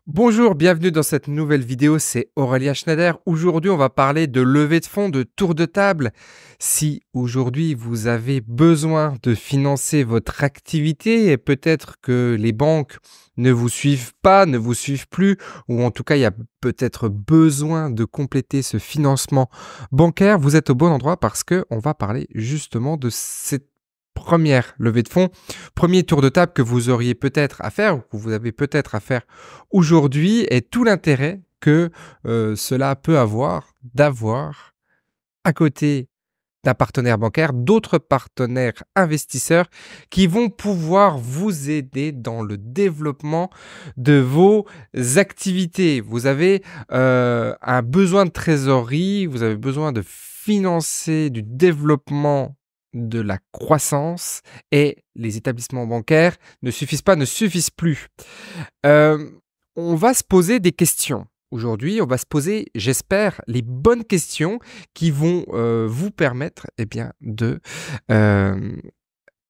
Bonjour, bienvenue dans cette nouvelle vidéo, c'est Aurélien Schneider. Aujourd'hui, on va parler de levée de fonds, de tour de table. Si aujourd'hui vous avez besoin de financer votre activité et peut-être que les banques ne vous suivent pas, ne vous suivent plus, ou en tout cas il y a peut-être besoin de compléter ce financement bancaire, vous êtes au bon endroit parce que on va parler justement de cette première levée de fonds, premier tour de table que vous auriez peut-être à faire ou que vous avez peut-être à faire aujourd'hui et tout l'intérêt que cela peut avoir d'avoir à côté d'un partenaire bancaire, d'autres partenaires investisseurs qui vont pouvoir vous aider dans le développement de vos activités. Vous avez un besoin de trésorerie, vous avez besoin de financer du développement de la croissance et les établissements bancaires ne suffisent pas, ne suffisent plus. Euh, on va se poser des questions. Aujourd'hui, on va se poser, j'espère, les bonnes questions qui vont vous permettre euh,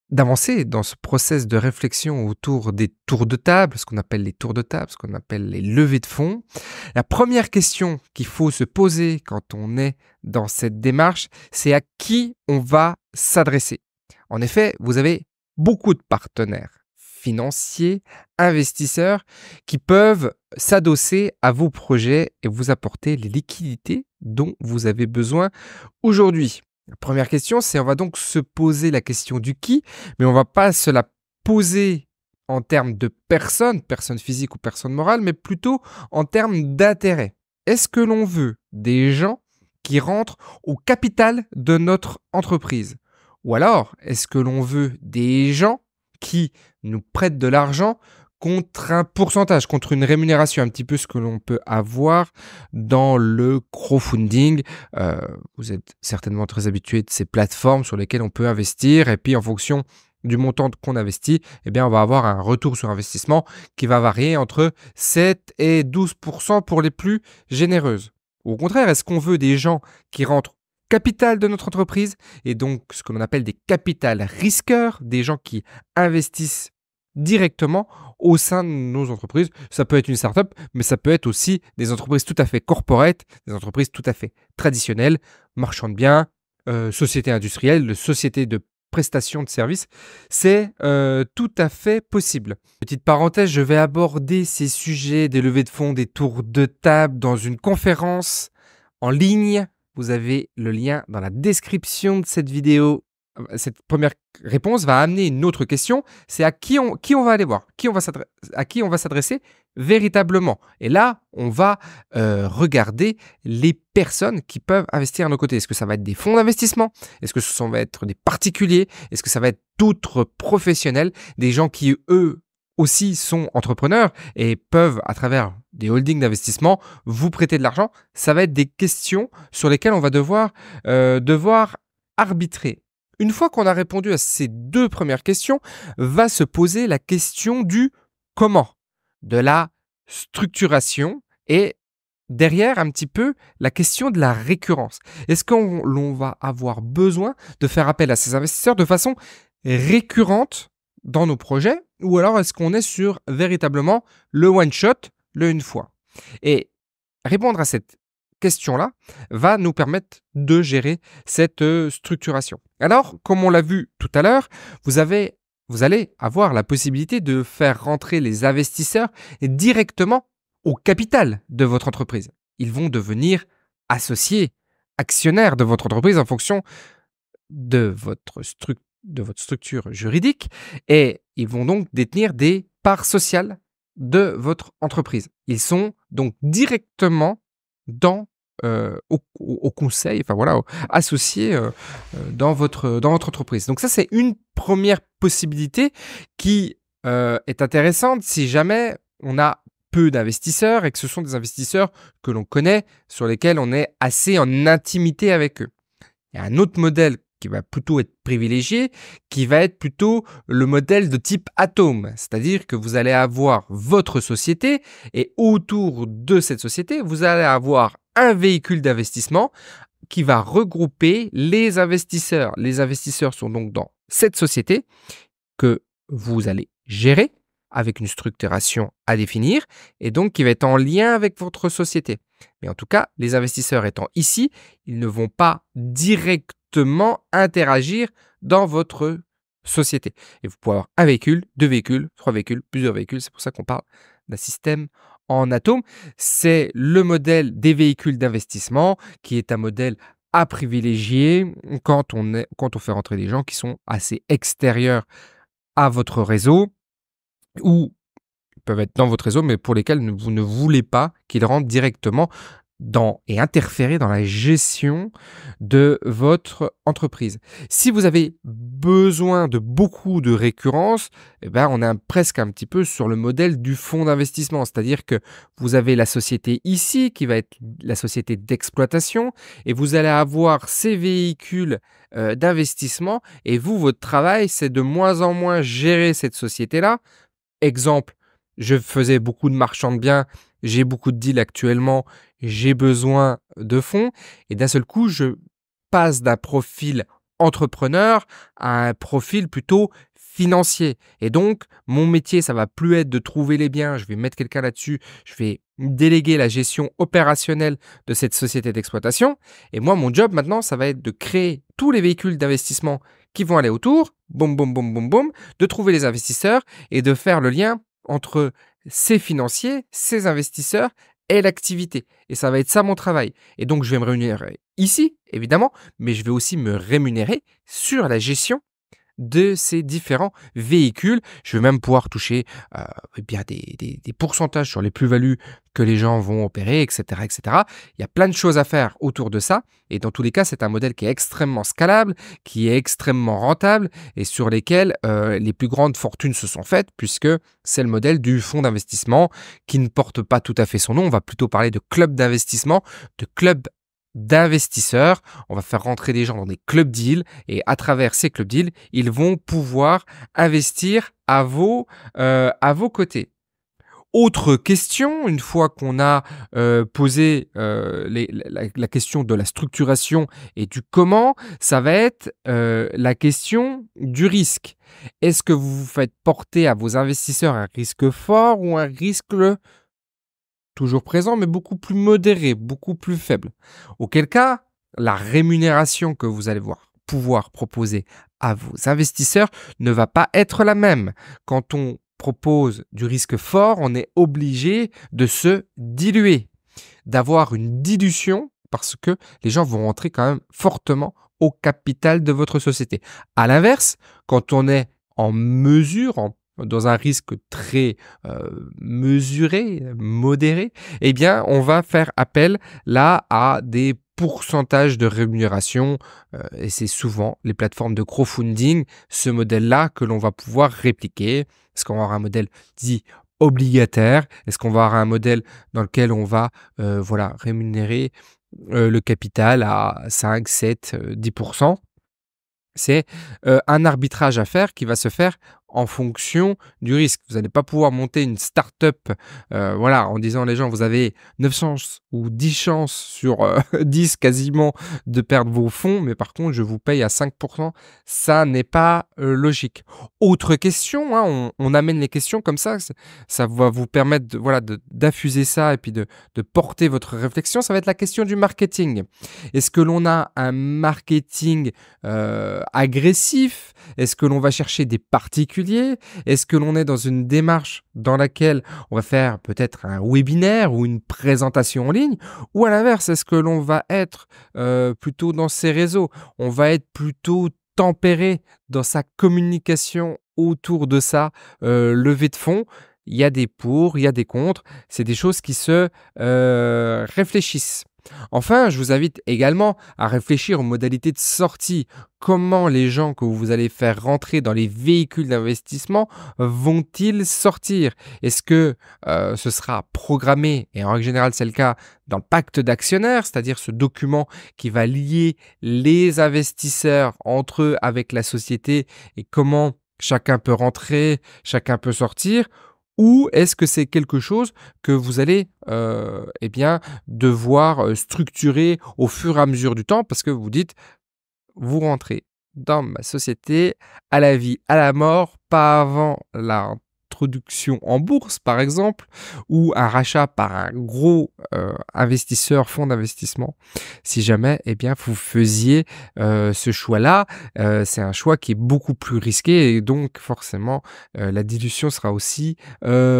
d'avancer dans ce process de réflexion autour des tours de table, ce qu'on appelle les tours de table, ce qu'on appelle les levées de fonds. La première question qu'il faut se poser quand on est dans cette démarche, c'est à qui on va s'adresser. En effet, vous avez beaucoup de partenaires financiers, investisseurs qui peuvent s'adosser à vos projets et vous apporter les liquidités dont vous avez besoin aujourd'hui. La première question, c'est on va donc se poser la question du qui, mais on ne va pas se la poser en termes de personnes physiques ou personnes morales, mais plutôt en termes d'intérêt. Est-ce que l'on veut des gens qui rentrent au capital de notre entreprise? Ou alors, est-ce que l'on veut des gens qui nous prêtent de l'argent contre un pourcentage, contre une rémunération, un petit peu ce que l'on peut avoir dans le crowdfunding. Vous êtes certainement très habitué de ces plateformes sur lesquelles on peut investir et puis en fonction du montant qu'on investit, eh bien, on va avoir un retour sur investissement qui va varier entre 7 et 12% pour les plus généreuses. Au contraire, est-ce qu'on veut des gens qui rentrent capital de notre entreprise et donc ce que l'on appelle des capital risqueurs, des gens qui investissent directement au sein de nos entreprises. Ça peut être une startup, mais ça peut être aussi des entreprises tout à fait corporate, des entreprises tout à fait traditionnelles, marchands de biens, sociétés industrielles, sociétés de prestation de services. C'est tout à fait possible. Petite parenthèse, je vais aborder ces sujets des levées de fonds, des tours de table dans une conférence en ligne. Vous avez le lien dans la description de cette vidéo. Cette première réponse va amener une autre question, c'est à qui on va aller voir, à qui on va s'adresser véritablement. Et là, on va regarder les personnes qui peuvent investir à nos côtés. Est-ce que ça va être des fonds d'investissement? Est-ce que ça va être des particuliers? Est-ce que ça va être d'autres professionnels, des gens qui, eux, aussi sont entrepreneurs et peuvent, à travers des holdings d'investissement, vous prêter de l'argent? Ça va être des questions sur lesquelles on va devoir arbitrer. Une fois qu'on a répondu à ces deux premières questions, va se poser la question du comment, de la structuration et derrière un petit peu la question de la récurrence. Est-ce qu'on va avoir besoin de faire appel à ces investisseurs de façon récurrente dans nos projets ou alors est-ce qu'on est sur véritablement le one-shot, le une fois? Et répondre à cette question-là va nous permettre de gérer cette structuration. Alors, comme on l'a vu tout à l'heure, vous allez avoir la possibilité de faire rentrer les investisseurs directement au capital de votre entreprise. Ils vont devenir associés, actionnaires de votre entreprise en fonction de votre structure juridique et ils vont donc détenir des parts sociales de votre entreprise. Ils sont donc directement au conseil, enfin voilà, associés dans votre entreprise. Donc ça, c'est une première possibilité qui est intéressante si jamais on a peu d'investisseurs et que ce sont des investisseurs que l'on connaît, sur lesquels on est assez en intimité avec eux. Il y a un autre modèle qui va plutôt être privilégié, qui va être plutôt le modèle de type atome. C'est-à-dire que vous allez avoir votre société et autour de cette société, vous allez avoir un véhicule d'investissement qui va regrouper les investisseurs. Les investisseurs sont donc dans cette société que vous allez gérer avec une structuration à définir et donc qui va être en lien avec votre société. Mais en tout cas, les investisseurs étant ici, ils ne vont pas directement interagir dans votre société. Et vous pouvez avoir un véhicule, 2 véhicules, 3 véhicules, plusieurs véhicules. C'est pour ça qu'on parle d'un système en atome. C'est le modèle des véhicules d'investissement qui est un modèle à privilégier quand on fait rentrer des gens qui sont assez extérieurs à votre réseau ou peuvent être dans votre réseau, mais pour lesquels vous ne voulez pas qu'ils rentrent directement dans et interférer dans la gestion de votre entreprise. Si vous avez besoin de beaucoup de récurrence, eh ben, on est presque un petit peu sur le modèle du fonds d'investissement, c'est-à-dire que vous avez la société ici qui va être la société d'exploitation et vous allez avoir ces véhicules d'investissement et vous, votre travail, c'est de moins en moins gérer cette société-là. Exemple, je faisais beaucoup de marchands de biens, j'ai beaucoup de deals actuellement, j'ai besoin de fonds et d'un seul coup, je passe d'un profil entrepreneur à un profil plutôt financier. Et donc, mon métier, ça va plus être de trouver les biens, je vais mettre quelqu'un là-dessus, je vais déléguer la gestion opérationnelle de cette société d'exploitation. Et moi, mon job maintenant, ça va être de créer tous les véhicules d'investissement qui vont aller autour, boum, boum, boum, boum, boum, de trouver les investisseurs et de faire le lien entre ces financiers, ces investisseurs et l'activité. Et ça va être ça mon travail. Et donc, je vais me rémunérer ici, évidemment, mais je vais aussi me rémunérer sur la gestion de ces différents véhicules. Je vais même pouvoir toucher eh bien des pourcentages sur les plus-values que les gens vont opérer, etc., etc. Il y a plein de choses à faire autour de ça. Et dans tous les cas, c'est un modèle qui est extrêmement scalable, qui est extrêmement rentable et sur lesquels les plus grandes fortunes se sont faites puisque c'est le modèle du fonds d'investissement qui ne porte pas tout à fait son nom. On va plutôt parler de club d'investissement, de club d'investisseurs. On va faire rentrer des gens dans des club deals et à travers ces club deals, ils vont pouvoir investir à vos côtés. Autre question, une fois qu'on a posé la question de la structuration et du comment, ça va être la question du risque. Est-ce que vous vous faites porter à vos investisseurs un risque fort ou un risque toujours présent, mais beaucoup plus modéré, beaucoup plus faible. Auquel cas, la rémunération que vous allez pouvoir proposer à vos investisseurs ne va pas être la même. Quand on propose du risque fort, on est obligé de se diluer, d'avoir une dilution parce que les gens vont rentrer quand même fortement au capital de votre société. À l'inverse, quand on est en mesure, dans un risque très mesuré, modéré, eh bien, on va faire appel là à des pourcentages de rémunération et c'est souvent les plateformes de crowdfunding, ce modèle-là que l'on va pouvoir répliquer. Est-ce qu'on va avoir un modèle dit obligataire? Est-ce qu'on va avoir un modèle dans lequel on va voilà, rémunérer le capital à 5, 7, 10%? C'est un arbitrage à faire qui va se faire en fonction du risque. Vous n'allez pas pouvoir monter une start-up voilà, en disant les gens, vous avez 9 chances ou 10 chances sur 10 quasiment de perdre vos fonds, mais par contre, je vous paye à 5%. Ça n'est pas logique. Autre question, hein, on amène les questions comme ça va vous permettre voilà, d'affuser ça et puis de porter votre réflexion. Ça va être la question du marketing. Est-ce que l'on a un marketing agressif? Est-ce que l'on va chercher des particuliers? Est-ce que l'on est dans une démarche dans laquelle on va faire peut-être un webinaire ou une présentation en ligne? Ou à l'inverse, est-ce que l'on va être plutôt dans ces réseaux? On va être plutôt tempéré dans sa communication autour de sa levée de fonds? Il y a des pour, il y a des contre. C'est des choses qui se réfléchissent. Enfin, je vous invite également à réfléchir aux modalités de sortie. Comment les gens que vous allez faire rentrer dans les véhicules d'investissement vont-ils sortir? Est-ce que ce sera programmé, et en règle générale c'est le cas, dans le pacte d'actionnaires, c'est-à-dire ce document qui va lier les investisseurs entre eux avec la société et comment chacun peut rentrer, chacun peut sortir? Ou est-ce que c'est quelque chose que vous allez eh bien, devoir structurer au fur et à mesure du temps parce que vous dites, vous rentrez dans ma société à la vie, à la mort, pas avant la introduction en bourse, par exemple, ou un rachat par un gros investisseur, fonds d'investissement, si jamais, eh bien, vous faisiez ce choix-là, c'est un choix qui est beaucoup plus risqué et donc forcément, la dilution sera aussi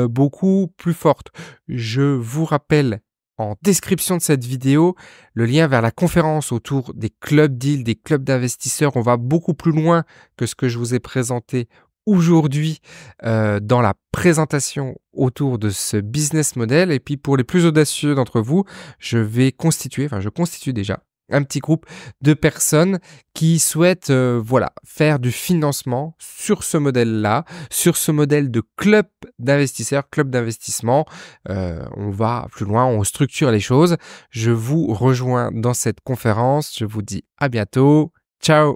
beaucoup plus forte. Je vous rappelle en description de cette vidéo le lien vers la conférence autour des clubs deals, des clubs d'investisseurs. On va beaucoup plus loin que ce que je vous ai présenté aujourd'hui dans la présentation autour de ce business model. Et puis pour les plus audacieux d'entre vous, je constitue déjà un petit groupe de personnes qui souhaitent faire du financement sur ce modèle-là, sur ce modèle de club d'investisseurs, club d'investissement. On va plus loin, on structure les choses. Je vous rejoins dans cette conférence. Je vous dis à bientôt. Ciao!